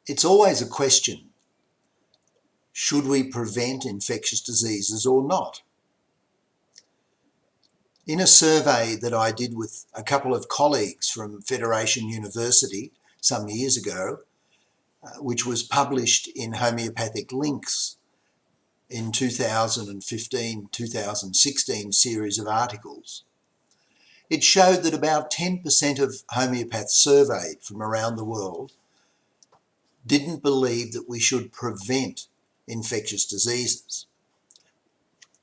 It's always a question, should we prevent infectious diseases or not? In a survey that I did with a couple of colleagues from Federation University some years ago, which was published in Homeopathic Links in 2015-2016 series of articles, it showed that about 10% of homeopaths surveyed from around the world didn't believe that we should prevent infectious diseases.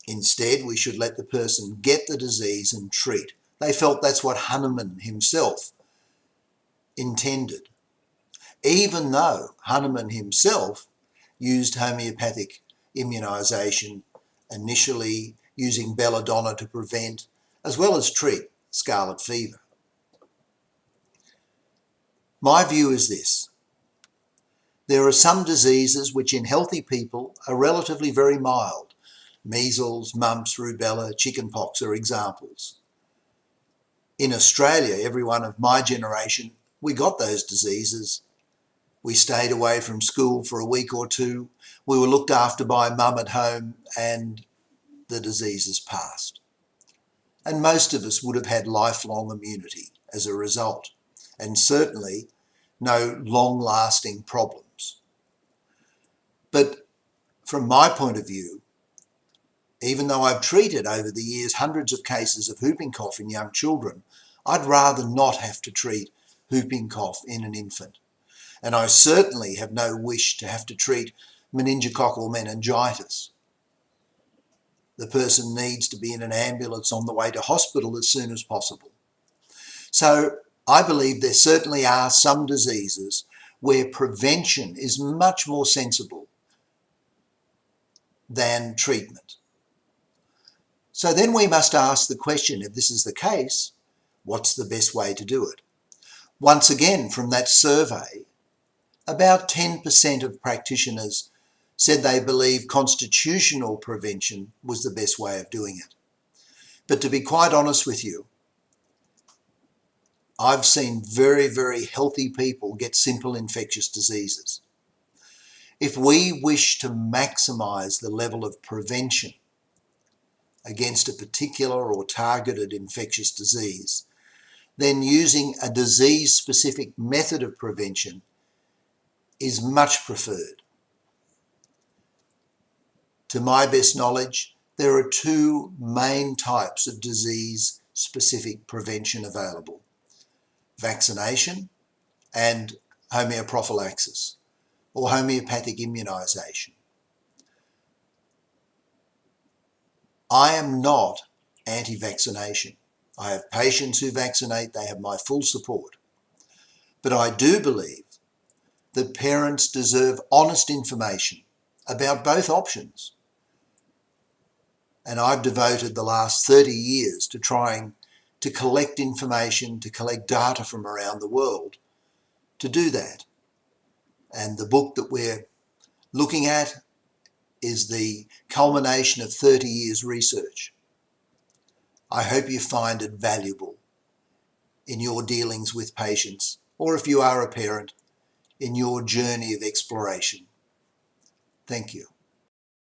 Instead, we should let the person get the disease and treat. They felt that's what Hahnemann himself intended, even though Hahnemann himself used homeopathic immunisation, initially using belladonna to prevent as well as treat scarlet fever. My view is this: there are some diseases which in healthy people are relatively very mild. Measles, mumps, rubella, chickenpox are examples. In Australia, everyone of my generation, we got those diseases. We stayed away from school for a week or two. We were looked after by mum at home and the diseases passed. And most of us would have had lifelong immunity as a result, and certainly no long-lasting problems. But from my point of view, even though I've treated over the years hundreds of cases of whooping cough in young children, I'd rather not have to treat whooping cough in an infant. And I certainly have no wish to have to treat meningococcal meningitis. The person needs to be in an ambulance on the way to hospital as soon as possible. So I believe there certainly are some diseases where prevention is much more sensible than treatment. So then we must ask the question, if this is the case, what's the best way to do it? Once again, from that survey, about 10% of practitioners said they believe constitutional prevention was the best way of doing it. But to be quite honest with you, I've seen very, very healthy people get simple infectious diseases. If we wish to maximise the level of prevention against a particular or targeted infectious disease, then using a disease-specific method of prevention is much preferred. To my best knowledge, there are two main types of disease-specific prevention available: vaccination and homeoprophylaxis, or homeopathic immunisation. I am not anti-vaccination. I have patients who vaccinate, they have my full support. But I do believe that parents deserve honest information about both options. And I've devoted the last 30 years to trying to collect information, to collect data from around the world to do that. And the book that we're looking at is the culmination of 30 years research. I hope you find it valuable in your dealings with patients, or if you are a parent, in your journey of exploration. Thank you.